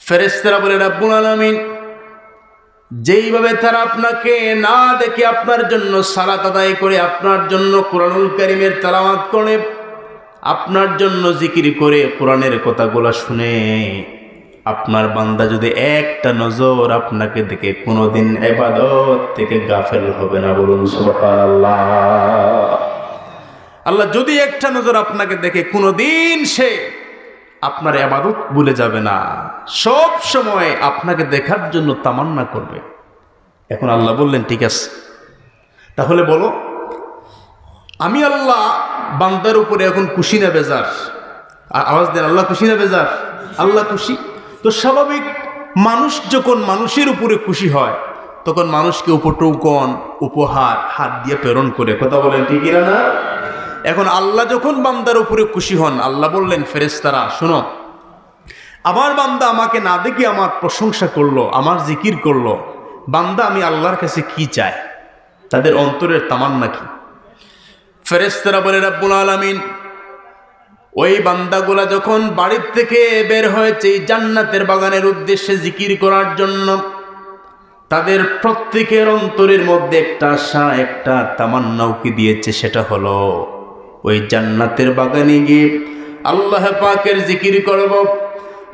ফেরেশতারা বলে রব্বুল আলামিন যেইভাবে তারা আপনাকে না দেখে আপনার জন্য সালাত আদায় করে, আপনার জন্য কোরআনুল কারীমের তেলাওয়াত করে, আপনার জন্য জিকির করে, কোরআনের কথাগুলো শুনে, আপনার বান্দা যদি একটা নজর আপনাকে দেখে কোনোদিন ইবাদত থেকে গাফেল হবে না। বলুন সুবহানাল্লাহ। আল্লাহ যদি একটা নজর আপনাকে দেখে কোনোদিন সে আপনার ইবাদত ভুলে যাবে না, সব সময় আপনাকে দেখার জন্য তামান্না করবে। এখন আল্লাহ বললেন ঠিক আছে, তাহলে বলো আমি আল্লাহ বান্দার উপরে এখন খুশি না বেজার? আওয়াজ দেন, আল্লাহ খুশি না বেজার? আল্লাহ খুশি। তো স্বাভাবিক, মানুষ যখন মানুষের উপরে খুশি হয় তখন মানুষকে উপটৌকন, উপহার হাত দিয়ে প্রেরণ করে। কথা বলেন ঠিক না? এখন আল্লাহ যখন বান্দার উপরে খুশি হন, আল্লাহ বললেন ফেরেশতারা শোনো, আমার বান্দা আমাকে না দেখে আমার প্রশংসা করলো, আমার জিকির করলো, বান্দা আমি আল্লাহর কাছে কি চায়, তাদের অন্তরের তামান্না কি? ফেরেশতারা বলে রব্বুল আলামিন ওই বান্দাগুলা যখন বাড়ির থেকে বের হয়েছে এই জান্নাতের বাগানের উদ্দেশ্যে জিকির করার জন্য, তাদের প্রত্যেকের অন্তরের মধ্যে একটা আশা, একটা তামান্নাও কি দিয়েছে, সেটা হলো ওই জান্নাতের বাগানে গিয়ে আল্লাহ পাকের জিকির করব,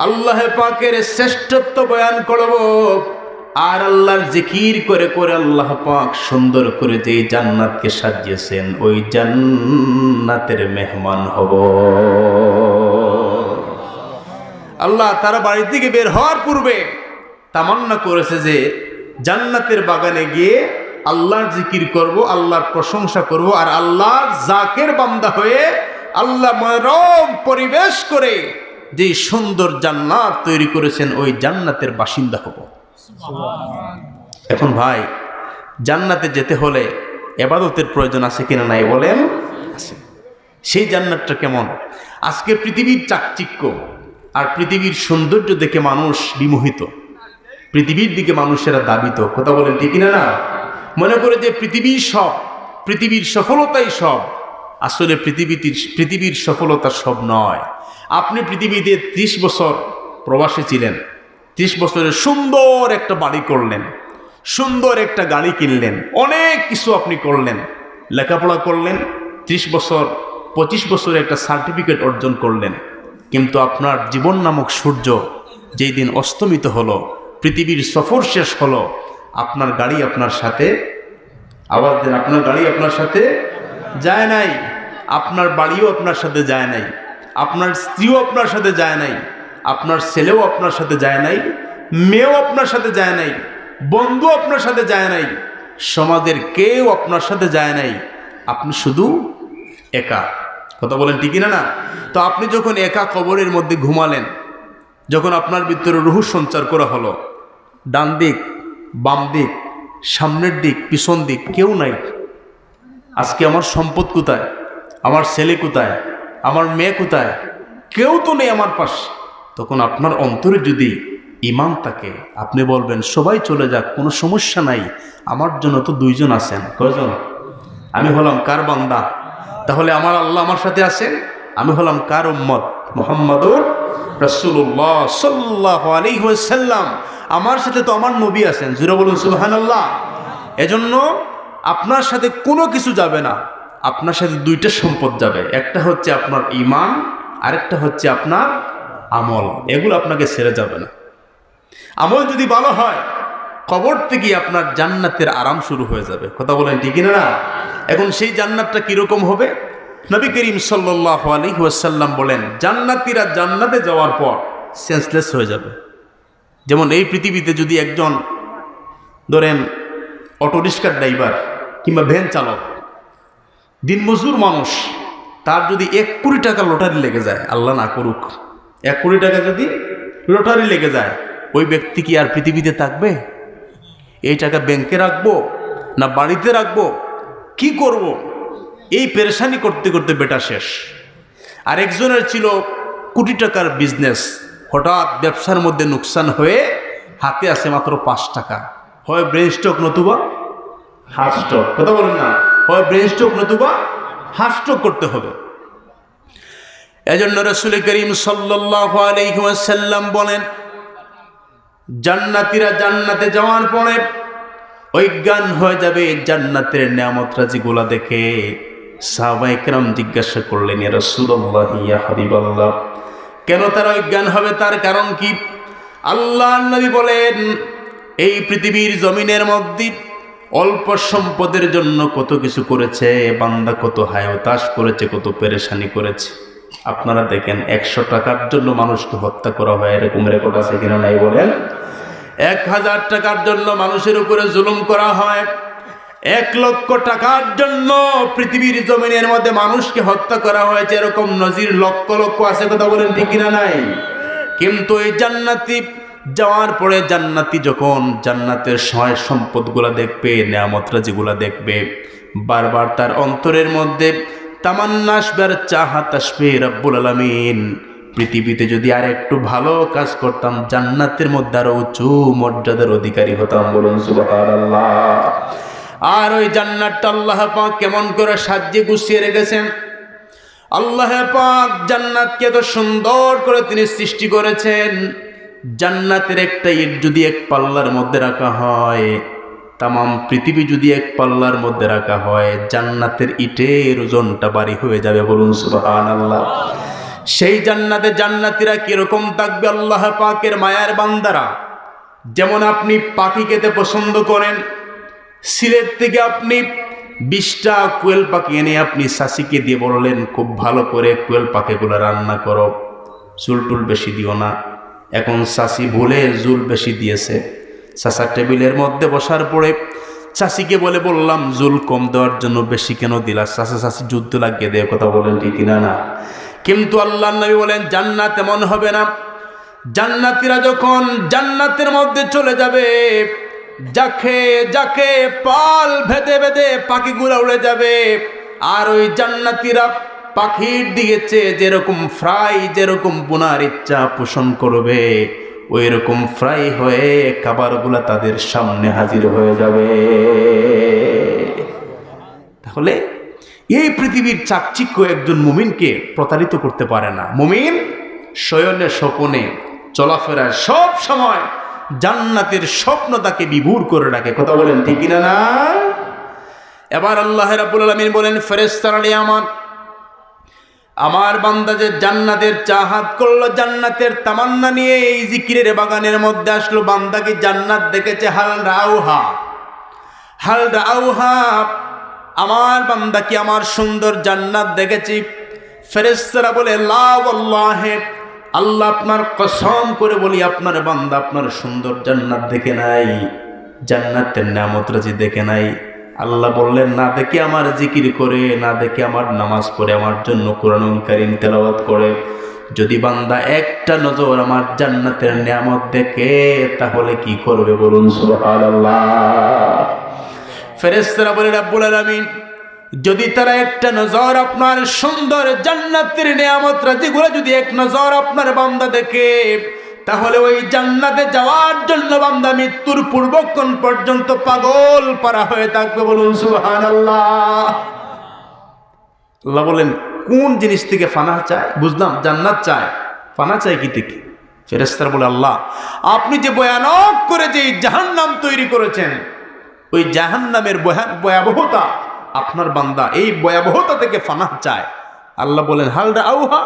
আল্লাহ পাকের শ্রেষ্ঠত্ব বয়ান করব, আর আল্লাহর জিকির করে করে আল্লাহ পাক সুন্দর করে যে জান্নাতকে সাজিয়েছেন ওই জান্নাতের মেহমান হব। আল্লাহ তারা বাড়ি থেকে বের হওয়ার পূর্বে তামান্না করেছে যে জান্নাতের বাগানে গিয়ে আল্লাহর জিকির করব, আল্লাহর প্রশংসা করব, আর আল্লাহর জাকের বান্দা হয়ে আল্লাহ মনোরম পরিবেশ করে যে সুন্দর জান্নাত তৈরি করেছেন ওই জান্নাতের বাসিন্দা হব। এখন ভাই, জান্নাতে যেতে হলে ইবাদতের প্রয়োজন আছে কিনা নাই বলেন? আছে। সেই জান্নাতটা কেমন? আজকে পৃথিবীর চাকচিক্য আর পৃথিবীর সৌন্দর্য দেখে মানুষ বিমোহিত, পৃথিবীর দিকে মানুষেরা দাবিত। কথা বলেন ঠিক না? না মনে করে যে পৃথিবীর সব, পৃথিবীর সফলতাই সব। আসলে পৃথিবীর সফলতা সব নয়। আপনি পৃথিবীতে 30 বছর প্রবাসী ছিলেন, 30 বছরের সুন্দর একটা বাড়ি করলেন, সুন্দর একটা গাড়ি কিনলেন, অনেক কিছু আপনি করলেন, লেখাপড়া করলেন, 30 বছর 25 বছরে একটা সার্টিফিকেট অর্জন করলেন, কিন্তু আপনার জীবন নামক সূর্য যেই দিন অস্তমিত হলো, পৃথিবীর সফর শেষ হলো, আপনার গাড়ি আপনার সাথে, আওয়াজ দেন, আপনার গাড়ি আপনার সাথে যায় নাই, আপনার বাড়িও আপনার সাথে যায় নাই, আপনার স্ত্রীও আপনার সাথে যায় নাই, আপনার ছেলেও আপনার সাথে যায় নাই, মেয়েও আপনার সাথে যায় নাই, বন্ধু আপনার সাথে যায় নাই, সমাজের কেউ আপনার সাথে যায় নাই, আপনি শুধু একা। কথা বলেন ঠিক না? না তো আপনি যখন একা কবরের মধ্যে ঘুমালেন, যখন আপনার ভিতরে রূহ সঞ্চার করা হলো, ডান দিক, বাম দিক, সামনের দিক, পিছন দিক কেউ নাই। আজকে আমার সম্পদ কোথায়, আমার ছেলে কোথায়, আমার মেয়ে কোথায়, কেউ তো নেই আমার পাশে। তখন আপনার অন্তরে যদি ঈমান থাকে, আপনি বলবেন সবাই চলে যাক, কোনো সমস্যা নাই, আমার জন্য তো 2 জন আছেন। কয়জন? আমি হলাম কার বান্দা? তাহলে আমার আল্লাহ আমার সাথে আছেন। আমি হলাম কার উম্মত? মুহাম্মাদুর রাসূলুল্লাহ সাল্লাল্লাহু আলাইহি ওয়াসাল্লাম। আমার সাথে তো আমার নবী আছেন। জোরে বলুন সুবহানাল্লাহ। এজন্য আপনার সাথে কোনো কিছু যাবে না, আপনার সাথে 2টা সম্পদ যাবে। একটা হচ্ছে আপনার ঈমান, আরেকটা হচ্ছে আপনার আমল। এগুলো আপনাকে ছেড়ে যাবে না। আমল যদি ভালো হয়, কবর থেকে আপনার জান্নাতের আরাম শুরু হয়ে যাবে। কথা বলেন ঠিক না? এখন সেই জান্নাতটা কিরকম হবে? নবী করিম সাল্লাল্লাহু আলাইহি ওয়াসাল্লাম বলেন, জান্নাতীরা জান্নাতে যাওয়ার পর সেন্সলেস হয়ে যাবে। যেমন এই পৃথিবীতে যদি একজন ধরেন অটোরিক্সার ড্রাইভার কিংবা ভ্যান চালক, দিনমজুর মানুষ, তার যদি 1 কোটি টাকা লটারি লেগে যায়, আল্লাহ না করুক, 1 কোটি টাকা যদি লটারি লেগে যায়, ওই ব্যক্তি কি আর পৃথিবীতে থাকবে? এই টাকা ব্যাংকে রাখবো না বাড়িতে রাখবো, কি করব? এই পেরেশানি করতে করতে বেটা শেষ। আর একজনের ছিল কোটি টাকার বিজনেস, হঠাৎ ব্যবসার মধ্যে নুকসান হয়ে হাতে আছে মাত্র 5 টাকা। হয় ব্রেন স্ট্রোক নতুবা হার্ট স্ট্রোক। কথা বলেন না? হয় ব্রেন স্ট্রোক নতুবা হার্ট স্ট্রোক করতে হবে। এজন্য রাসূল করিম সাল্লাল্লাহু আলাইহি ওয়াসাল্লাম বলেন, জান্নাতীরা জান্নাতে যাওয়ার পরে অজ্ঞান হয়ে যাবে জান্নাতের নিয়ামত রাজিগুলা দেখে। সাহাবায়ে কেরাম জিজ্ঞাসা করলেন, ইয়া রাসূলুল্লাহ, ইয়া হাবিবাল্লাহ, কেন তারা অজ্ঞান হবে, তার কারণ কি? আল্লাহর নবী বলেন, এই পৃথিবীর জমিনের মধ্যে অল্প সম্পদের জন্য কত কিছু করেছে বান্দা, কত হায়তাশ করেছে, কত পেরেশানি করেছে। আপনারা দেখেন 100 টাকার জন্য মানুষকে হত্যা করা হয়, এরকম রেকর্ড আছে কিনা নাই বলেন? 1000 টাকার জন্য মানুষের উপরে জুলুম করা হয়, 1 লক্ষ টাকার জন্য পৃথিবীর জমিনের মধ্যে মানুষকে হত্যা করা হয়েছে, এরকম নজির লক্ষ লক্ষ আছে, কথা বলেন ঠিক কিনা নাই? কিন্তু এই জান্নাতি যাওয়ার পরে জান্নাতি যখন জান্নাতের সহায় সম্পদগুলা দেখবে, নিয়ামতরা যেগুলা দেখবে, বারবার তার অন্তরের মধ্যে তামান্না আসবে আর চাহাত আসবে, রব্বুল আলামিন পৃথিবীতে যদি আর একটু ভালো কাজ করতাম জান্নাতের মধ্যে আরো উঁচু মর্যাদার অধিকারী হতাম, বলুন সুবহানাল্লাহ। আর ওই জান্নাতটা আল্লাহ পাক কেমন করে সাজিয়ে গুছিয়ে রেখেছেন। আল্লাহ পাক জান্নাতকে এত সুন্দর করে তিনি সৃষ্টি করেছেন, জান্নাতের একটা ইট যদি এক পাল্লার মধ্যে রাখা হয়, তামাম পৃথিবী যদি এক পাল্লার মধ্যে রাখা হয়, জান্নাতের ইটের ওজনটা ভারী হয়ে যাবে, বলুন সুবহানাল্লাহ। সেই জান্নাতে জান্নাতীরা কিরকম থাকবে? আল্লাহ পাকের মায়ার বান্দারা, যেমন আপনি পাখি খেতে পছন্দ করেন, সিলেট থেকে আপনি 20টা কোয়েল পাখি এনে আপনি শাশিকে দিয়ে বললেন, খুব ভালো করে কোয়েল পাখিগুলো রান্না করো, চুল টুল বেশি দিও না। এখন শাশি ভুলে জুল বেশি দিয়েছে, চাষার টেবিলের মধ্যে বসার পরে চাষিকে বললাম জুল কম দেওয়ার জন্য বেশি কেন দিলা? চাষি যুদ্ধ লাগিয়ে দেয়, কথা বলেন ঠিক কিনা না? কিন্তু আল্লাহর নবী বলেন জান্নাত এমন হবে না। জান্নাতীরা যখন জান্নাতের মধ্যে চলে যাবে, যাকে যাকে পাল ভেদে ভেদে পাখিগুলা উড়ে যাবে, আর ওই জান্নাতীরা পাখির দিকে চেয়ে যেরকম ফ্রাই, যেরকম বোনার ইচ্ছা পোষণ করবে, ওই রকম ফ্রাই হয়ে খাবারগুলা তাদের সামনে হাজির হয়ে যাবে। তাহলে এই পৃথিবীর চাকচিক্য একজন মুমিনকে প্রতারিত করতে পারে না। মুমিন শয়নে স্বপনে চলাফেরায় সব সময় জান্নাতের স্বপ্ন তাকে বিভোর করে রাখে, কথা বলেন ঠিক কিনা না? এবার আল্লাহ রাব্বুল আলামিন বলেন, ফেরেশতারা আমার বান্দা যে জান্নাতের চাহাত করলো, জান্নাতের তামান্না নিয়ে এই জিকিরের বাগানের মধ্যে আসলো, বান্দাকে জান্নাত দেখেছে, হাল রাউহা, হাল রাউহা, আমার বান্দা কি আমার সুন্দর জান্নাত দেখেছি? ফেরেশতারা বলে, লা ওয়াল্লাহি, আল্লাহ আপনার কসম করে বলি আপনার বান্দা আপনার সুন্দর জান্নাত দেখে নাই, জান্নাতের নিয়ামত রাজি দেখে নাই। আল্লাহ বললেন, না দেখে আমার জিকির করে, না দেখে আমার নামাজ পড়ে, আমার জন্য কোরআনুল কারীম তেলাওয়াত করে, যদি বান্দা একটা নজর আমার জান্নাতের নিয়ামত দেখে, তাহলে কি করবে বলুন সুবহানাল্লাহ। ফেরেশতারা বলে, রব্বুল আলামিন যদি তারা একটা নজর আপনার সুন্দর জান্নাতের নিয়ামত রাজিগুলো যদি এক নজর আপনার বান্দা দেখে, তাহলে ওই জান্নাতে যাওয়ার জন্য বান্দা মৃত্যুর পূর্বক্ষণ পর্যন্ত পাগল পারা হয়ে থাকবে, বলুন সুবহানাল্লাহ। আল্লাহ বলেন, কোন জিনিস থেকে ফানা চায়? বুঝলাম জান্নাত চায়, ফানা চায় কি থেকে? ফেরেশতারা বলে, আল্লাহ আপনি যে ভয়ানক করে যে জাহান্নাম তৈরি করেছেন, ওই জাহান্নামের ভয়াবহতা আপনার বান্দা এই ভয়াবহতা থেকে ফানা চায়। আল্লাহ বলেন, হাল রাউহা,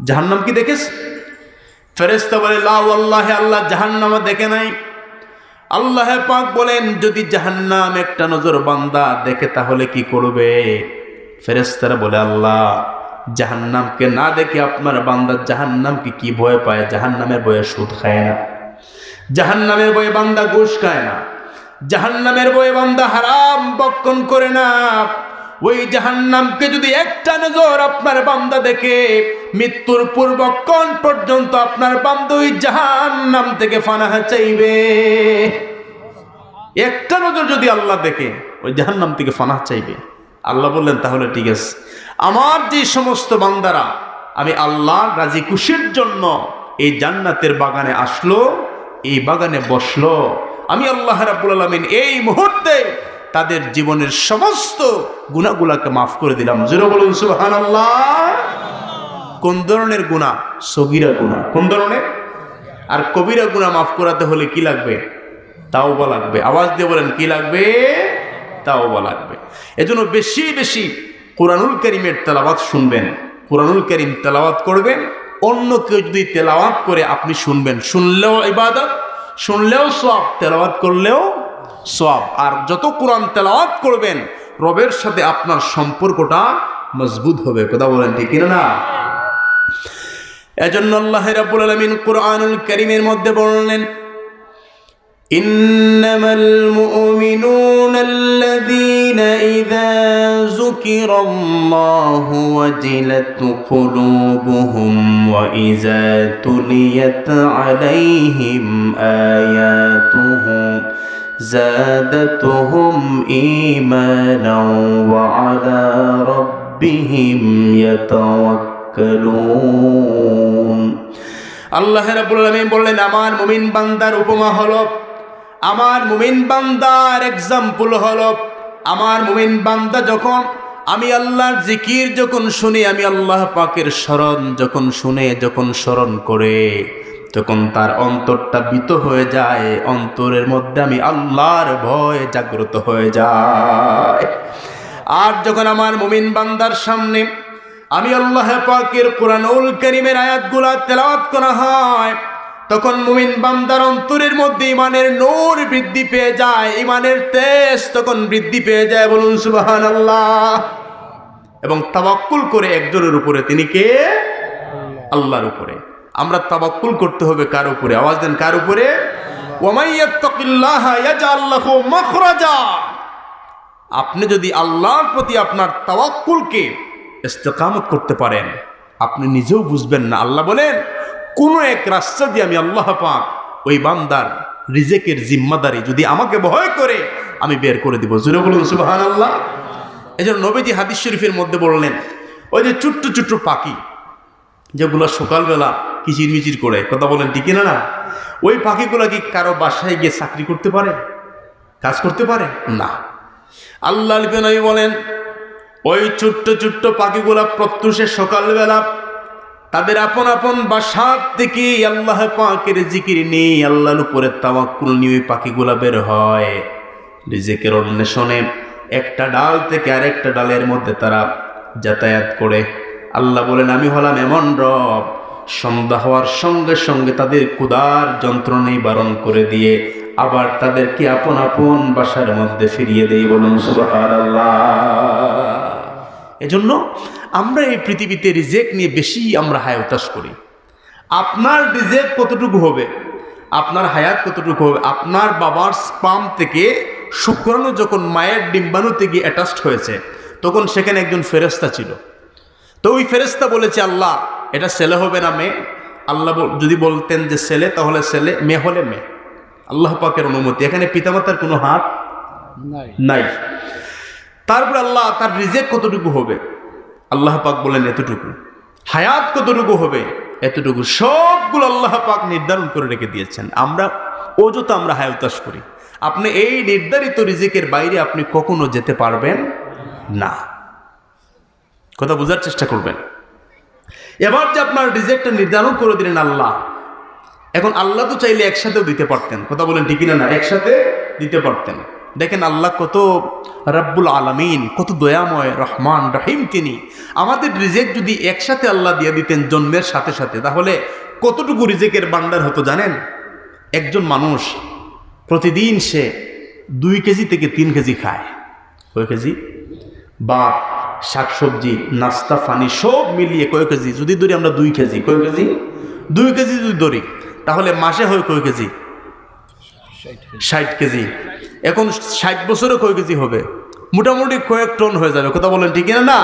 জাহান্নাম কি দেখেছ? ফেরেশতা বলে, লা ওয়াল্লাহি, আল্লাহ জাহান্নাম দেখে নাই। আল্লাহ পাক বলেন, যদি জাহান্নাম একটা নজর বান্দা দেখে তাহলে কি করবে? ফেরেশতারা বলে, আল্লাহ জাহান্নামকে না দেখে আপনার বান্দা জাহান্নামকে কি ভয় পায়? জাহান্নামের ভয়ে সুদ খায় না, জাহান্নামের ভয়ে বান্দা ঘুষ খায় না, জাহান্নামের ভয়ে বান্দা হারাম বক্ষণ করে না। ওই জাহান্নামকে যদি একটা নজর আপনার বান্দা দেখে, মৃত্যুর পূর্বক্ষণ পর্যন্ত আপনার বান্দা ওই জাহান্নাম থেকে ফানাহ চাইবে। একটা নজর যদি আল্লাহ দেখে ওই জাহান্নাম থেকে ফানাহ চাইবে। আল্লাহ বললেন, তাহলে ঠিক আছে, আমার যে সমস্ত বান্দারা আমি আল্লাহ রাজি খুশির জন্য এই জান্নাতের বাগানে আসলো, এই বাগানে বসলো, আমি আল্লাহ রাব্বুল আলামিন এই মুহূর্তে তাদের জীবনের সমস্ত গুনাহগুলোকে মাফ করে দিলাম। জোরে বলুন সুবহানাল্লাহ। কোন ধরনের গুনাহ? সগীরা গুনাহ। কোন ধরনের? আর কবিরা গুনাহ মাফ করাতে হলে কি লাগবে? তাওবা লাগবে। আওয়াজ দিয়ে বলেন কি লাগবে? তাওবা লাগবে। এজন্য বেশি বেশি কুরআনুল কারীমের তেলাওয়াত শুনবেন, কুরআনুল কারীম তেলাওয়াত করবেন। অন্য কেউ যদি তেলাওয়াত করে আপনি শুনবেন, শুনলেও ইবাদত, শুনলেও সওয়াব, তেলাওয়াত করলেও সওয়াব। আর যত কোরআন তেলাওয়াত করবেন রবের সাথে আপনার সম্পর্কটা মজবুত হবে। কথা বলেন ঠিক কিনা না? এজন্য আল্লাহ রাব্বুল আলামিন কুরআনুল কারীমের মধ্যে বললেন, ইন্নামাল মুমিনুনাল্লাযীনা ইযা যুকিরাল্লাহু ওয়াজিলাত কুলুবুহুম ওয়া ইযা তুলিয়াত আলাইহিম আয়াতুহু যাদাতুহুম ঈমানাও ওয়া আলা রাব্বিহিম ইয়াতাওয়াক্কালুন। আল্লাহ রাব্বুল আলামিন বললেন, আমার মুমিন বান্দার উপমা হলো, আমার মুমিন বান্দার এক্সাম্পল হলো, আমার মুমিন বান্দা যখন আমি আল্লাহর জিকির যখন শুনি, আমি আল্লাহ পাকের স্মরণ যখন শুনে, যখন স্মরণ করে, তখন তার অন্তরটা ভীত হয়ে যায়, অন্তরের মধ্যে আমি আল্লাহর ভয় জাগ্রত হয়ে যায়। আর যখন আমার মুমিন বান্দার সামনে আমি আল্লাহ পাকের কুরআনুল কারীমের আয়াতগুলো তেলাওয়াত করা হয়, তখন মুমিন বান্দার অন্তরের মধ্যে ঈমানের নূর বৃদ্ধি পেয়ে যায়, ঈমানের তেজ তখন বৃদ্ধি পেয়ে যায়। বলুন সুবহানাল্লাহ। এবং তাওয়াক্কুল করে একজনের উপরে, তিনি কে? আল্লাহর উপরে। আমরা তাওয়াক্কুল করতে হবে কার উপরে? আওয়াজ দেন, কার উপরে? ওয়া মান ইয়াত্তাকিল্লাহা ইয়াজআল লাহু মাখরাজা। আপনি যদি আল্লাহর প্রতি আপনার তাওয়াক্কুলকে ইস্তেকামত করতে পারেন, আপনি নিজেও বুঝবেন না। আল্লাহ বলেন, কোন এক রাস্তা দিয়ে আমি আল্লাহ পাক ওই বান্দার রিজেকের জিম্মাদারি যদি আমাকে ভয় করে আমি বের করে দিব। জোরে বলুন সুবহানাল্লাহ। এজন্য নবীজি হাদিস শরীফের মধ্যে বললেন, ওই যে ছোট্ট ছোট্ট পাখি যেগুলো সকালবেলা কিচিরমিচির করে, কথা বলেন ঠিক না না, ওই পাখিগুলো কি কারো বাসায় গিয়ে চাকরি করতে পারে, কাজ করতে পারে না? আল্লাহ নবী বলেন, ওই ছোট্ট ছোট্ট পাখিগুলা প্রত্যুষে সকালবেলা তাদের আপন আপন বাসার থেকে আল্লাহ পাকের জিকির নিয়ে, আল্লাহর উপরে তাওয়াক্কুল নিয়ে ওই পাখিগুলা বের হয় রিজিকের অন্বেষণে। একটা ডাল থেকে আরেকটা ডালের মধ্যে তারা যাতায়াত করে। আল্লাহ বলেন, আমি হলাম এমন রব, সন্ধ্যা হওয়ার সঙ্গে সঙ্গে তাদের ক্ষুধার যন্ত্রণা নিবারণ করে দিয়ে আবার তাদেরকে আপন আপন বাসার মধ্যে ফিরিয়ে দেই। বলুন সুবহানাল্লাহ। এজন্য আমরা এই পৃথিবীতে রিজেক নিয়ে বেশি আমরা হায়াতাস করি। আপনার রিজেক কতটুকু হবে, আপনার হায়াত কতটুকু হবে? আপনার বাবার স্পাম থেকে শুক্রাণু যখন মায়ের ডিম্বাণুতে গিয়ে অ্যাটাচড হয়েছে, তখন সেখানে একজন ফেরেশতা ছিল। তো ওই ফেরেশতা বলেছে, আল্লাহ এটা ছেলে হবে না মেয়ে? আল্লাহ যদি বলতেন যে ছেলে, তাহলে ছেলে, মেয়ে হলে মেয়ে। আল্লাহ পাকের অনুমতি, এখানে পিতামাতার কোনো হাত নাই। তারপর আল্লাহ তার রিজেক কতটুকু হবে, আল্লাহ পাক বলেন এতটুকু। হায়াত কতটুকু হবে, এতটুকু। সবগুলো আল্লাহ পাক নির্ধারণ করে রেখে দিয়েছেন। আমরা অযথা আমরা হায়াতাস করি। আপনি এই নির্ধারিত রিজিকের বাইরে আপনি কখনো যেতে পারবেন না। কথা বোঝার চেষ্টা করবেন। এবার যে আপনার রিজিকটা নির্ধারণ করে দিলেন আল্লাহ, এখন আল্লাহ তো চাইলে একসাথেও দিতে পারতেন। কথা বলেন ঠিক না? একসাথে দিতে পারতেন। দেখেন আল্লাহ কত রব্বুল আলামিন, কত দয়াময়, রহমান রহিম তিনি। আমাদের রিজিক যদি একসাথে আল্লাহ দিয়ে দিতেন জন্মের সাথে সাথে, তাহলে কতটুকু রিজিকের ভান্ডার হতো জানেন? একজন মানুষ প্রতিদিন সে 2 কেজি থেকে 3 কেজি খায়। কয় কেজি? ভাত, শাকসবজি, নাস্তা, পানি সব মিলিয়ে কয় কেজি? যদি ধরি আমরা 2 কেজি, কয় কেজি? 2 কেজি যদি ধরি, তাহলে মাসে হয় কয় কেজি? 60 কেজি। এখন 60 বছরে কয় কেজি হবে? মোটামুটি কয়েক টন হয়ে যাবে। কথা বলেন ঠিক না?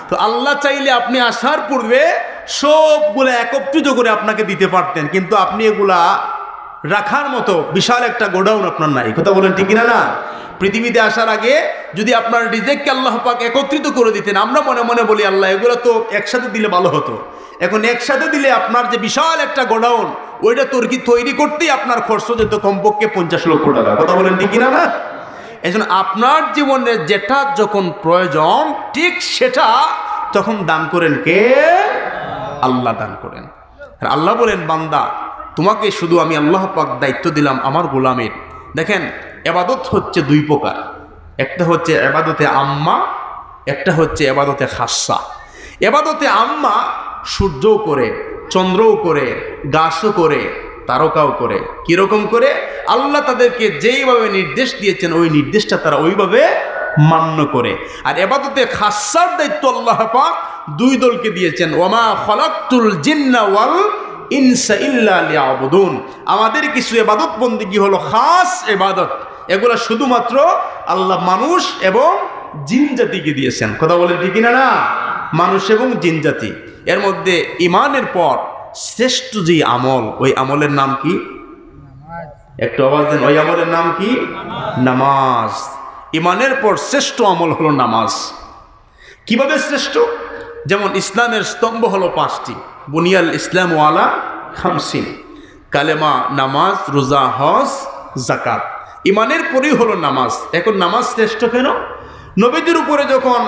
তো আল্লাহ চাইলে আপনি আসার পূর্বে সবগুলো একত্রিত করে আপনাকে দিতে পারতেন, কিন্তু আপনি এগুলা রাখার মতো বিশাল একটা গোডাউন আপনার নাই। কথা বলেন ঠিক না? পৃথিবীতে আসার আগে যদি আপনার রিজিককে আল্লাহ পাক একত্রিত করে দিতেন, আমরা মনে মনে বলি আল্লাহ এগুলো তো একসাথে দিলে ভালো হতো। এখন একসাথে দিলে আপনার যে বিশাল একটা গোডাউন, ওইটা তৈরি করতেই আপনার খরচ যেত কমপক্ষে 50 লক্ষ টাকা। কথা বলেন ঠিক না? এই জন্য আপনার জীবনে যেটা যখন প্রয়োজন ঠিক সেটা তখন দান করেন কে? আল্লাহ দান করেন। আল্লাহ বলেন, বান্দা তোমাকে শুধু আমি আল্লাহ পাক দায়িত্ব দিলাম আমার গোলামের। দেখেন ইবাদত হচ্ছে দুই প্রকার, একটা হচ্ছে ইবাদতে আম্মা, একটা হচ্ছে ইবাদতে খাসা। ইবাদতে আম্মা সূর্যও করে, চন্দ্রও করে, গাছও করে, তারকাও করে। কিরকম করে? আল্লাহ তাদেরকে যেইভাবে নির্দেশ দিয়েছেন ওই নির্দেশটা তারা ওইভাবে মান্য করে। আর ইবাদতে খাসার দায়িত্ব আল্লাহ পাক দুই দলকে দিয়েছেন, ওমা খলাকতুল জিন্না ওয়াল ইনসা ইল্লা লিয়াবুদুন। আমাদের কিছু ইবাদত বন্দেগী হলো খাস ইবাদত, এগুলো শুধুমাত্র আল্লাহ মানুষ এবং জিন জাতিকে দিয়েছেন। কথা বলেন ঠিক কিনা? না, মানুষ এবং জিন জাতি। এর মধ্যে ইমানের পর শ্রেষ্ঠ যে আমল, ওই আমলের নাম কি? একটু আওয়াজ দেন, ওই আমলের নাম কি? নামাজ। ইমানের পর শ্রেষ্ঠ আমল হলো নামাজ। কিভাবে শ্রেষ্ঠ? যেমন ইসলামের স্তম্ভ হলো 5টি, বুনিয়াল ইসলাম ওয়ালা খামসিন, কালেমা, নামাজ, রোজা, হজ, যাকাত। ইমানের পরেই হলো নামাজ। এখন নামাজ শ্রেষ্ঠ কেন? নবীদের উপরে যখন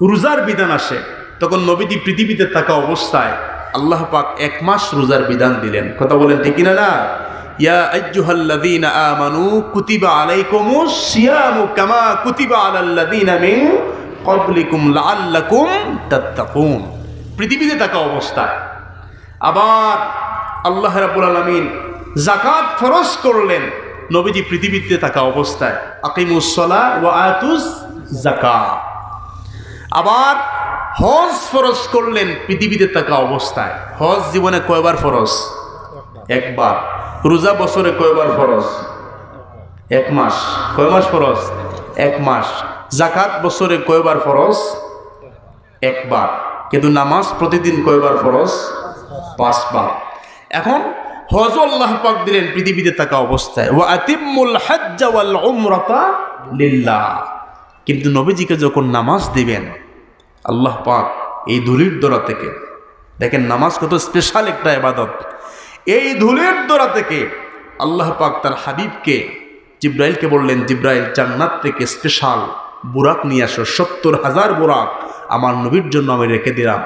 রোজার বিধান আসে তখন নবীজি পৃথিবীতে থাকা অবস্থায় আল্লাহ পাক 1 মাস রোজার বিধান দিলেন। কথা বলেন ঠিক কিনা? না, ইয়া আইয়ুহাল্লাযীনা আমানু কুতিবা আলাইকুমুস সিয়ামু কামা কুতিবা আলাল্লাযীনা মিন ক্বাবলিকুম লাআল্লাকুম তাত্তাকুন। পৃথিবীতে থাকা অবস্থায় আবার আল্লাহ রাব্বুল আলামিন যাকাত ফরজ করলেন নবীজি পৃথিবীতে থাকা অবস্থায়, আকিমুস সালাহ ওয়া আতুজ যাকাত। আবার হজ ফরজ করলেন পৃথিবীতে থাকা অবস্থায়। হজ জীবনে কয়বার ফরজ? 1 বার। রোজা বছরে কয়বার ফরজ? 1 মাস। কয় মাস ফরজ? 1 মাস। যাকাত বছরে কয়বার ফরজ? 1 বার। কিন্তু নামাজ প্রতিদিন কয়বার ফরজ? 5 বার। এখন হজ আল্লাহ পাক দিলেন পৃথিবীতে থাকা অবস্থায়, ওয়া আতিম্মুল হজ্জ ওয়াল উমরাতা লিল্লাহ। কিন্তু নবীজিকে যখন নামাজ দিবেন আল্লাহ পাক এই ধুলির দোরা থেকে, দেখেন নামাজ কত স্পেশাল একটা ইবাদত, এই ধুলির দোরা থেকে আল্লাহ পাক তার হাবিবকে জিব্রাইলকে বললেন, জিব্রাইল জান্নাত থেকে স্পেশাল বুরাক নিয়ে আসো, 70,000 বুরাক আমার নবীর জন্য আমি রেখে দিলাম।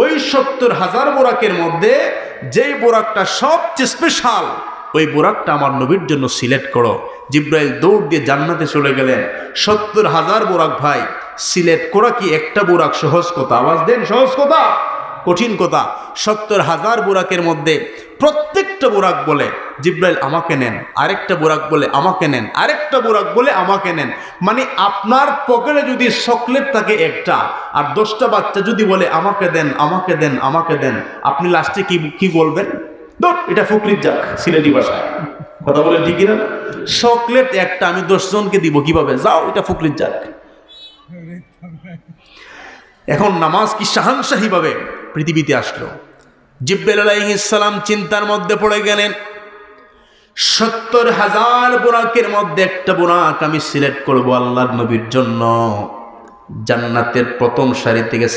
ওই 70,000 বুরাকের মধ্যে যেই বুরাকটা সবচেয়ে স্পেশাল, ওই বুরাকটা আমার নবীর জন্য সিলেক্ট করো। জিব্রাইল দৌড় দিয়ে জান্নাতে চলে গেলেন। 70,000 বুরাক ভাই সিলেক্ট করা কি একটা বুরাক সহজ কথা? আওয়াজ দেন, সহজ কথা? কঠিন কথা। 70,000 বুরাকের মধ্যে প্রত্যেকটা বুরাক বলে জিব্রাইল আমাকে নেন, আরেকটা বুরাক বলে আমাকে নেন, আরেকটা বুরাক বলে আমাকে নেন। মানে আপনার পকেটে যদি চকলেট থাকে একটা, আর 10টা বাচ্চা যদি বলে আমাকে দেন, আমাকে দেন, আমাকে দেন, আপনি লাস্টে কি বলবেন? ধর, এটা ফকরির যাক, সিলেটি ভাষায়। কথা বলে ঠিক না? চকলেট একটা আমি 10 জনকে দিব কিভাবে? যাও, এটা ফকরির যাক। এখন নামাজ কি শাহানশাহী ভাবে পৃথিবীতে আসলো। জিব্রাইল আলাইহিস সালাম চিন্তার মধ্যে পড়ে গেলেন, 70,000 বুরাকের মধ্যে একটা বুরাক আমি সিলেক্ট করব আল্লাহর নবীর জন্য। জান্নাতের প্রথম সারি থেকে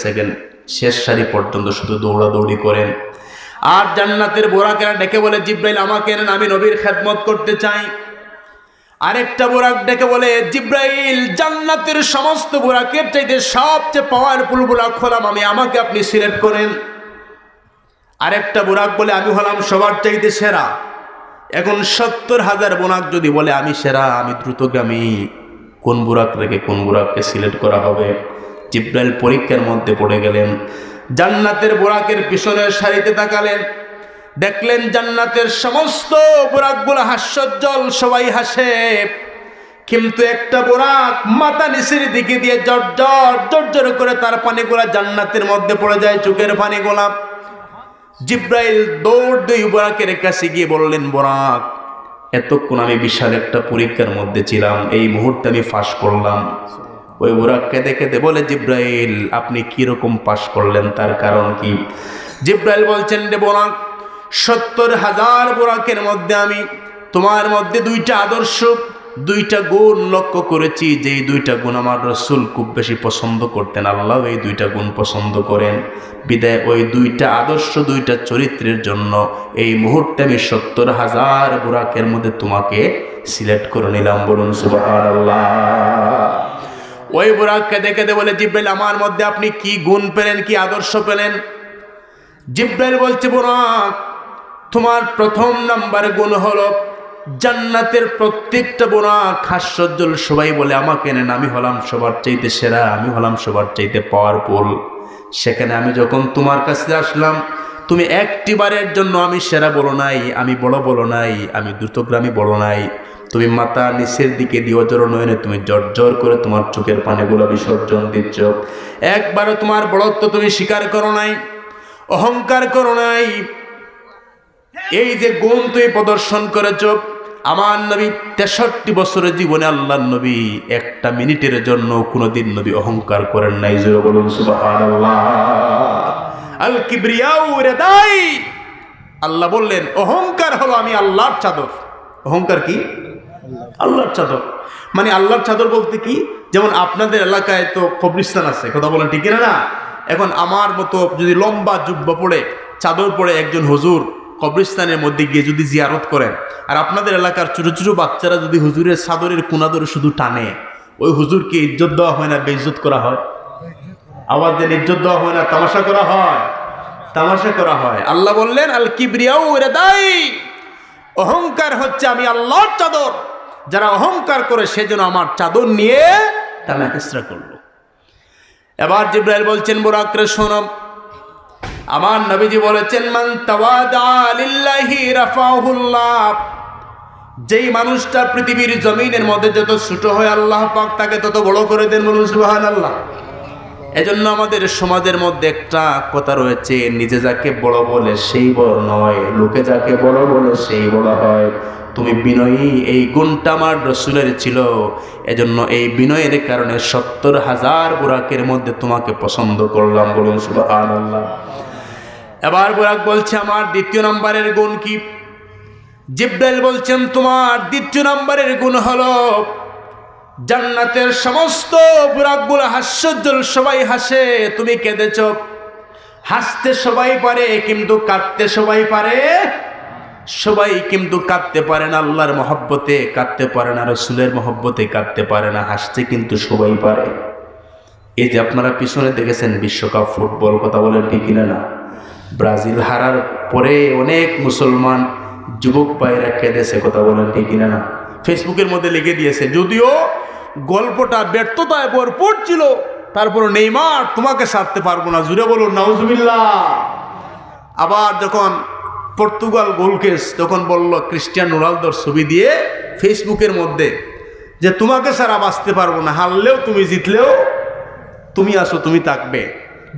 শেষ সারি পর্যন্ত শুধু দৌড়াদৌড়ি করেন। আর জান্নাতের বুরাকেরা ডেকে বলে, জিব্রাইল আমাকে নেন, আমি নবীর খেদমত করতে চাই। আরেকটা বুরাক ডেকে বলে, জিব্রাইল জান্নাতের সমস্ত বুরাকের চাইতে সবচেয়ে পাওয়ারফুল বুরাক হলাম আমি, আমাকে আপনি সিলেক্ট করেন। আরেকটা বুরাক বলে, আমি হলাম সবার চাইতে সেরা। এখন 70,000 বুরাক যদি বলে আমি সেরা, আমি দ্রুতগামী, কোন বুরাক রেখে কোন বুরাককে সিলেক্ট করা হবে? জিব্রাইল পরীক্ষার মধ্যে পড়ে গেলেন। জান্নাতের বুরাকের পিছনের সারিতে তাকালেন, দেখলেন জান্নাতের সমস্ত বুরাকগুলো হাস্যোজ্জ্বল, সবাই হাসে, কিন্তু একটা বুরাক মাথা নিচের দিকে দিয়ে জর্জর করে তার পানিগুলা জান্নাতের মধ্যে পড়ে যায়, চোখের পানিগুলা। জিব্রাইল দৌড় দিয়ে বুরাকের কাছে গিয়ে বললেন, বুরাক, এতক্ষণ আমি বিশাল একটা পরীক্ষার মধ্যে ছিলাম, এই মুহূর্তে আমি পাশ করলাম। ওই বুরাক কেঁদে কেঁদে বলে, জিব্রাইল আপনি কিরকম পাশ করলেন, তার কারণ কি? জিব্রাইল বলছেন, রে বুরাক, 70,000 বুরাকের মধ্যে আমি তোমার মধ্যে 2টা আদর্শ, 2টা গুণ লক্ষ্য করেছি, যেই 2টা গুণ আমার রাসূল খুব বেশি পছন্দ করতেন, আল্লাহ এই 2টা গুণ পছন্দ করেন। বিদায় ওই 2টা আদর্শ, 2টা চরিত্রের জন্য এই মুহূর্তে আমি 70,000 বুরাকের মধ্যে তোমাকে সিলেক্ট করে নিলাম। বলুন সুবহানাল্লাহ। ওই বুরাক কেঁদে কেঁদে বলে, জিব্রাইল আমার মধ্যে আপনি কি গুণ পেলেন, কি আদর্শ পেলেন? জিব্রাইল বলছে, বুরাক তোমার প্রথম নাম্বার গুণ হলো জান্নাতের প্রত্যেকটা বোরাক হাস্যোজ্জ্বল। সবাই বলে আমাকে নেন, আমি হলাম সবার চাইতে সেরা, আমি হলাম সবার চাইতে পাওয়ারফুল। সেখানে আমি যখন তোমার কাছে আসলাম, তুমি একটি বারের জন্য আমি সেরা বলো নাই, আমি বড় বলো নাই, আমি দ্রুতগ্রামী বলো নাই। তুমি মাথা নিচের দিকে দিয়ে অজর নয়নে তুমি জর্জর করে তোমার চোখের পানিগুলো বিসর্জন দিচ্ছ। একবারও তোমার বড়ত্ব তুমি স্বীকার করো নাই, অহংকার করো নাই। এই যে গুণ তুমি প্রদর্শন করেছ, আমার নবী 63 বছরের জীবনে আল্লাহর নবী একটা মিনিটের জন্য কোনোদিন নবী অহংকার করেন নাই। জোরে বলুন সুবহানাল্লাহ। আল কিবরিয়াউ রিদাই, আল্লাহ বললেন অহংকার হলো আমি আল্লাহর চাদর। অহংকার কি? আল্লাহর চাদর। মানে আল্লাহর চাদর বলতে কি, যেমন আপনাদের এলাকায় তো কবরস্থান আছে, কথা বলেন ঠিক না? এখন আমার মতো যদি লম্বা জুব্বা পড়ে চাদর পরে একজন হুজুর কবরস্থানের মধ্যে গিয়ে যদি জিয়ারত করেন, আর আপনাদের এলাকার ছোট ছোট বাচ্চারা যদি হুজুরের চাদরের কোনা ধরে শুধু টানে, ওই হুজুরকে ইজ্জত দেওয়া হয় না বেইজ্জত করা হয়? আওয়াজ দেন, ইজ্জত দেওয়া হয় না তামাশা করা হয়? তামাশা করা হয়। আল্লাহ বললেন আল কিবরিয়াউ রিদাই, অহংকার হচ্ছে আমি আল্লাহর চাদর। যারা অহংকার করে সেজন্য আমার চাদর নিয়ে টানা হেঁচড়া করলো। এবার জিবরাইল বলছেন বুরাকরে শোনো, আমার নবীজি বলেছেন মান তাওয়াদা লিল্লাহি রাফাহুল্লাহ, যেই মানুষটা পৃথিবীর জমিনের মধ্যে যত ছোট হয় আল্লাহ পাক তাকে তত বড় করে দেন। বলুন সুবহানাল্লাহ। এজন্য আমাদের সমাজের মধ্যে একটা কথা রয়েছে, নিজে যাকে বড় বলে সেই বড় নয়, লোকে যাকে বড় বলে সেই বড় হয়। তুমি বিনয়ী, এই গুণটা আমার রাসূলের ছিল। এজন্য এই বিনয়ের কারণে 70,000 বুরাকের মধ্যে তোমাকে পছন্দ করলাম। বলুন সুবহানাল্লাহ। এবার বুরাক বলছে আমার দ্বিতীয় নম্বরের গুণ কি? জিবরাইল বলছেন তোমার দ্বিতীয় নম্বরের গুণ হলো জান্নাতের সমস্ত বুরাকগুলো হাস্যোজ্জ্বল, সবাই হাসে, তুমি কেঁদেছ। হাসতে সবাই পারে কিন্তু কাঁদতে সবাই পারে। সবাই কিন্তু কাঁদতে পারে না আল্লাহর মহব্বতে, কাঁদতে পারে না রাসূলের মহব্বতে, কাঁদতে পারে না। হাসতে কিন্তু সবাই পারে। এই যে আপনারা পিছনে দেখেছেন বিশ্বকাপ ফুটবল, কথা বলেন ঠিক কিনা না? ব্রাজিল হারার পরে অনেক মুসলমান যুবক ভাইরা কেঁদেছে, কথা বলেন ঠিক কিনা না? ফেসবুকের মধ্যে লিখে দিয়েছে, যদিও গল্পটা ব্যর্থতায় ভরপুর ছিল, তারপর নেইমার তোমাকে ছাড়তে পারবো না। জুড়ে বলুন নাউজুবিল্লাহ। আবার যখন পর্তুগাল গোলকেস, তখন বলল ক্রিস্টিয়ানো রোনালদোর ছবি দিয়ে ফেসবুকের মধ্যে যে তোমাকে ছাড়া বাঁচতে পারবো না, হারলেও তুমি, জিতলেও তুমি আসো, তুমি থাকবে।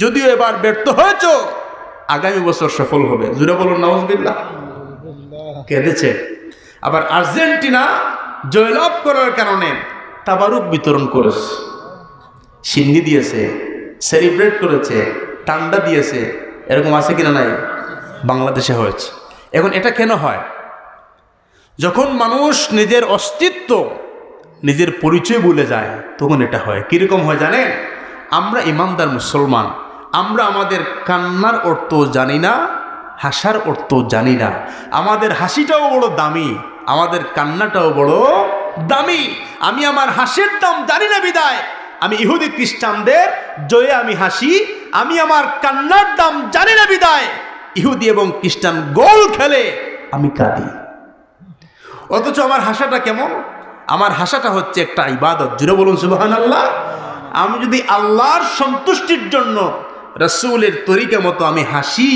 যদিও এবার ব্যর্থ হয়েছ, আগামী বছর সফল হবে। জুড়ে বলুন নাউজুবিল্লাহ। কেঁদেছে। আবার আর্জেন্টিনা জয়লাভ করার কারণে তাবারুক বিতরণ করেছে, সিন্নি দিয়েছে, সেলিব্রেট করেছে, ঠান্ডা দিয়েছে। এরকম আছে কিনা? নাই। বাংলাদেশে হয়েছে। এখন এটা কেন হয়? যখন মানুষ নিজের অস্তিত্ব, নিজের পরিচয় ভুলে যায়, তখন এটা হয়। কিরকম হয় জানেন? আমরা ইমানদার মুসলমান, আমরা আমাদের কান্নার অর্থ জানি না, হাসার অর্থ জানি না। আমাদের হাসিটাও বড় দামি, আমাদের কান্নাটাও বড় দামি। আমি আমার হাসির দাম জানি না বিদায় আমি ইহুদি খ্রিস্টানদের জয়ে আমি হাসি। আমি আমার কান্নার দাম জানি না বিদায় ইহুদি এবং খ্রিস্টান গোল খেলে আমি কাঁদি। অথচ আমার হাসাটা কেমন? আমার হাসাটা হচ্ছে একটা ইবাদত। জুড়ে বলুন সুবহানাল্লাহ। আমি যদি আল্লাহর সন্তুষ্টির জন্য রাসূলের তরিকা মতো আমি হাসি,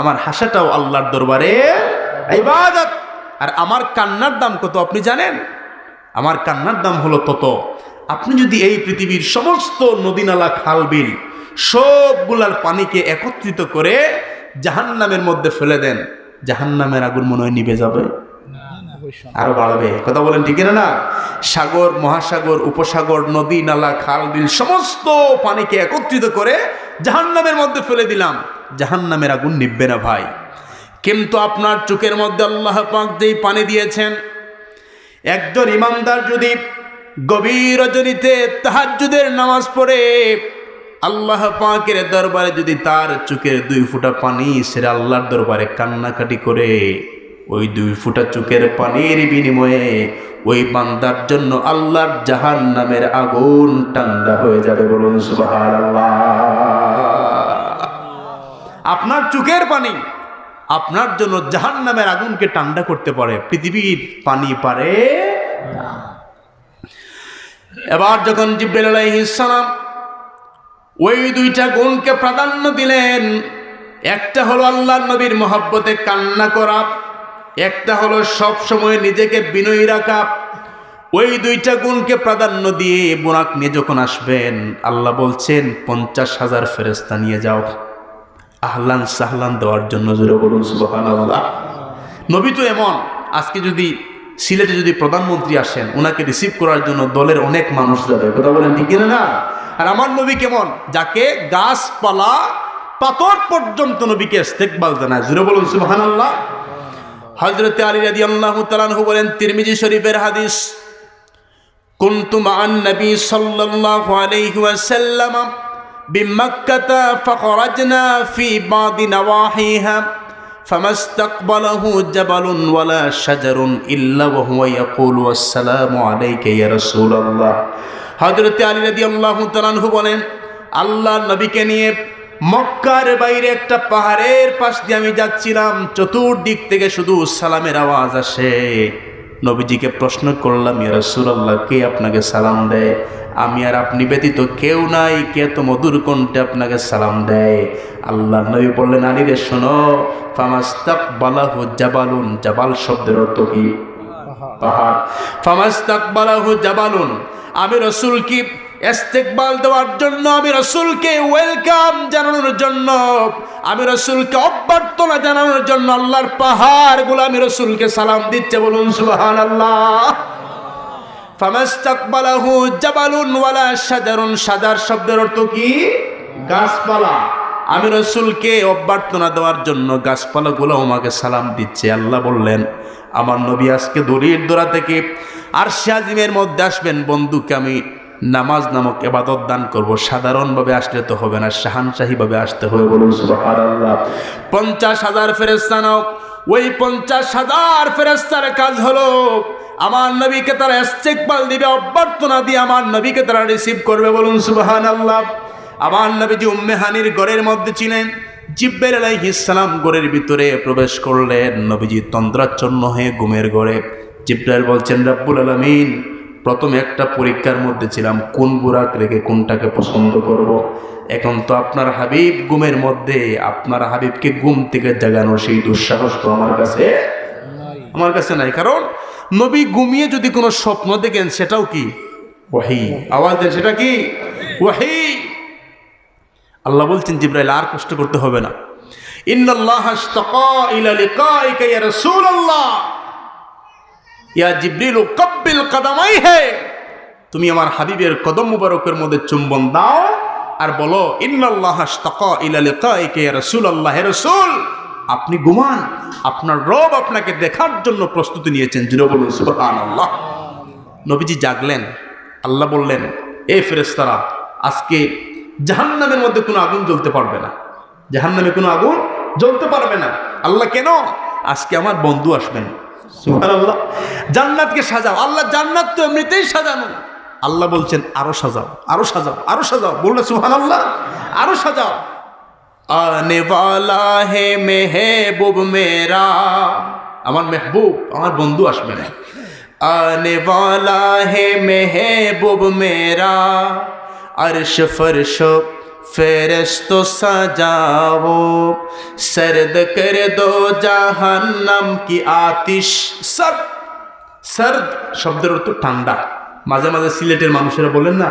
আমার হাসাটাও আল্লাহর দরবারে ইবাদত। আর আমার কান্নার দাম কত আপনি জানেন? আমার কান্নার দাম হলো তত, আপনি যদি এই পৃথিবীর সমস্ত নদী নালা খাল বিল সবগুলার পানিকে একত্রিত করে জাহান্নামের মধ্যে ফেলে দেন, জাহান্নামের আগুন মনে হয় নিভে যাবে? আরো বাড়বে। কথা বলেন ঠিক না? সাগর, মহাসাগর, উপসাগর, নদী নালা খাল বিল সমস্ত পানিকে একত্রিত করে জাহান্নামের মধ্যে ফেলে দিলাম, জাহান্নামের আগুন নিভবে না ভাই। কিন্তু আপনার চোখের মধ্যে আল্লাহ পাক যেই পানি দিয়েছেন, একজন ইমানদার যদি গভীর রজনীতে তাহাজ্জুদের নামাজ পড়ে আল্লাহ পাকের দরবারে যদি তার চোখের 2 ফোঁটা পানি সেরে আল্লাহর দরবারে কান্নাকাটি করে, ওই 2 ফোঁটা চোখের পানির বিনিময়ে ওই বান্দার জন্য আল্লাহর জাহান্নামের আগুন ঠান্ডা হয়ে যাবে। বলুন সুবহানাল্লাহ। আপনার চোখের পানি আপনার জন্য জাহান্নামের আগুনকে ঠান্ডা করতে পারে, পৃথিবীর পানি পারে না। এবার যখন জিবরাইল আলাইহিস সালাম ওই দুইটা গুণকে প্রাধান্য দিলেন, একটা হলো আল্লাহর নবীর মহব্বতে কান্না করা, একটা হলো সব সময় নিজেকে বিনয়ী রাখা। ওই দুইটা গুণকে প্রাধান্য দিয়ে বুরাক নিয়ে যখন আসবেন, আল্লাহ বলছেন 50,000 ফেরেশতা নিয়ে যাও আহলান সাহলান দেওয়ার জন্য। জোরে বলুন সুবহানাল্লাহ। নবী তো এমন, আজকে যদি সিলেটে যদি প্রধানমন্ত্রী আসেন, ওনাকে রিসিভ করার জন্য দলের অনেক মানুষ যাবে, কথা বলেন ঠিক কিনা না? আর আমার নবী কেমন, যাকে গাছপালা পাথর পর্যন্ত নবীকে ইস্তেকবাল জানায়। জোরে বলুন সুবহানাল্লাহ। হযরত আলী রাদিয়াল্লাহু তাআলা আনহু বলেন, তিরমিজি শরীফের হাদিস, কুনতু মা'আন নবী সাল্লাল্লাহু আলাইহি ওয়াসাল্লাম বিমাক্কাতা ফাখরাজনা ফি বাদি নওয়াহিহা ফামাস্তাকবালাহু জাবালুন ওয়ালা শাজারুন ইল্লা ওয়া হুয়া ইয়াকুলু আসসালামু আলাইকা ইয়া রাসূলুল্লাহ। হযরত আলী রাদিয়াল্লাহু তাআলা আনহু বলেন, আল্লাহর নবীকে নিয়ে মক্কার বাইরে একটা পাহাড়ের পাশ দিয়ে আমি যাচ্ছিলাম, চতুর্দিক থেকে শুধু সালামের আওয়াজ আসে। নবীজিকে প্রশ্ন করলাম, ইয়া রাসূলুল্লাহ, কে আপনাকে সালাম দেয়? আমি আর আপনি ব্যতীত কেউ নাই, কে তো মধুর কণ্ঠে আপনাকে সালাম দেয়? আল্লাহ নবী বললেন, আলী রে শোনো, ফামাস্তাকবালাহু জাবালুন, জাবাল শব্দের অর্থ কি? পাহাড়। ফামাস্তাকবালাহু জাবালুন, আমি রাসূল কি ইস্তেকবাল দেওয়ার জন্য, আমি রাসূলকে ওয়েলকাম জানানোর জন্য, আমি রাসূলকে অভ্যর্থনা জানানোর জন্য আল্লাহর পাহাড়গুলো আমি রাসূলকে সালাম দিচ্ছে। বলুন সুবহানাল্লাহ। ফামাস্তাকবালাহু জাবালুন ওয়ালা শাজারুন, শাজার শব্দের অর্থ কি? গাছপালা। আমি রাসূলকে অভ্যর্থনা দেওয়ার জন্য গাছপালাগুলো আমাকে সালাম দিচ্ছে। আল্লাহ বললেন, আমার নবী আজকে দড়ির দোড়া থেকে আরশে আজিমের মধ্যে আসবেন, বন্ধুকে আমি নামাজ নামক ইবাদত দান করব। সাধারণভাবে আসলে তো হবে না, শাহানশাহীভাবে আসতে হবে। বলুন সুবহানাল্লাহ। 50,000 ফেরেশতা নাও, ওই 50,000 ফেরেশতার কাজ হলো আমার নবীকে তারা ইস্তেকবাল দিবে, অভ্যর্থনা দিয়ে আমার নবীকে তারা রিসিভ করবে। বলুন সুবহানাল্লাহ। আমার নবীজি উম্মে হানির ঘরের মধ্যে ছিলেন, জিবরাইল আলাইহিস সালাম ঘরের ভিতরে প্রবেশ করলেন। নবীজি তন্দ্রাচ্ছন্ন হয়ে ঘুমের ঘরে। জিবরাইল বলছেন, রব্বুল আলামিন, প্রথমে একটা পরীক্ষার মধ্যে ছিলাম, কোন বুরাক রেখে কোনটাকে পছন্দ করব। এখন তো আপনার হাবিব ঘুমের মধ্যে, আপনার হাবিবকে ঘুম থেকে জাগানোর সেই দুঃসাহস তো আমার কাছে নাই। কারণ নবী ঘুমিয়ে যদি কোনো স্বপ্ন দেখেন, সেটাও কি ওহী। আওয়াজ দেন, সেটা কি ওহী। আল্লাহ বলছেন, জিবরাইল আর কষ্ট করতে হবে না। ইন্নাল্লাহা ইশতাকা ইলা লিকাইকা ইয়া রাসূলুল্লাহ, ইয়া জিবরিল কাব্বিল কাদামাইহি, তুমি আমার হাবিবের কদম মুবারকের মধ্যে চুম্বন দাও আর বলো, ইন্নাল্লাহা ইশতাকা ইলা লিকাইকা ইয়া রাসূলুল্লাহ, হে রাসূল, আপনি ঘুমান, আপনার রব আপনাকে দেখার জন্য প্রস্তুতি নিয়েছেন। জোরে বলুন সুবহানাল্লাহ। নবীজি জাগলেন। আল্লাহ বললেন, এই ফেরেশতারা, আজকে জাহান্নামের মধ্যে কোনো আগুন জ্বলতে পারবে না, জাহান্নামে কোনো আগুন জ্বলতে পারবে না। আল্লাহ কেন? আজকে আমার বন্ধু আসবেন। সুবহানাল্লাহ। জান্নাতকে সাজাও। আল্লাহ জান্নাত তো এমনিতেই সাজানো। আল্লাহ বলছেন, আরো সাজাও, আরো সাজাও, আরো সাজাও। বললে সুবহানাল্লাহ। আরো সাজাও। আনে ওয়ালা হে মেহবুব মেরা, আমার মেহবুব, আমার বন্ধু আসবে না। আনে ওয়ালা হে মেহবুব মেরা, अर्श फर्श फेरस्तो सजाओ, सर्द कर दो जहन्नम की आतिश। सर्द, सर्द শব্দের অর্থ ঠান্ডা। মাঝে মাঝে সিলেটের মানুষেরা বলেন না,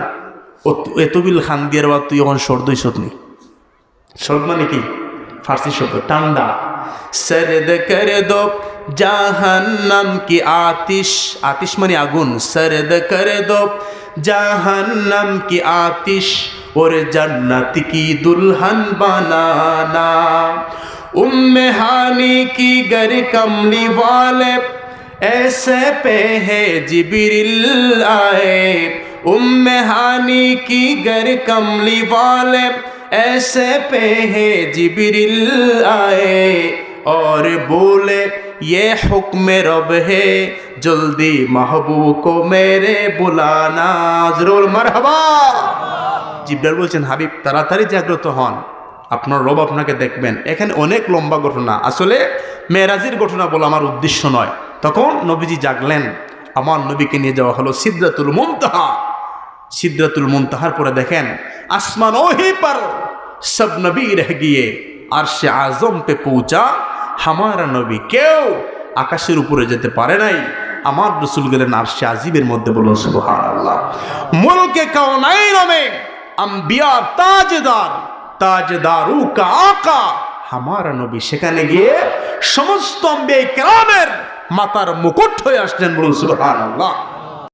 এতবিল খান দিয়ার বা তুই এখন সর্দই সতনি। সর্দ মানে কি? ফার্সি শব্দ, ঠান্ডা। सर्द कर दो जहन्नम की आतिश, आतिश মানে আগুন। सर्द कर दो जहन्नम की आतिश और जन्नत की दुल्हन बनाना। उम्मे हानी की गर कमली वाले ऐसे पे है जिब्रील आए। उम्मे हानी की गर कमली वाले ऐसे पे है जिब्रील आए और बोले ये हुक्म रब है जल्दी महबूब को मेरे बुलाना। जरूर मरहबा। জিবরাইল বলছেন, হাবিব তাড়াতাড়ি জাগ্রত হন, আপনার রব আপনাকে দেখবেন। এখানে অনেক লম্বা ঘটনা, আসলে মেরাজের ঘটনা বলা আমার উদ্দেশ্য নয়। তখন নবীজি জাগলেন, আমার নবীকে নিয়ে যাওয়া হলো সিদরাতুল মুনতাহা। সিদরাতুল মুনতাহার পরে দেখেন আসমান ওহি पर सब नबी रह गए আরশে আজম पे পৌঁছা हमारा নবী। কেউ আকাশের উপরে যেতে পারে নাই, আমার রাসূল গেলেন আরশে আজিমের মধ্যে। বলুন সুবহানাল্লাহ। মুলকে কাউনাইন में अंबिया ताजदार ताजदारू का आका हमारा নবী সেখানে গিয়ে সমস্ত আম্বিয়া কেরামের মাথার মুকুট হয়ে আসলেন। বলুন সুবহানাল্লাহ।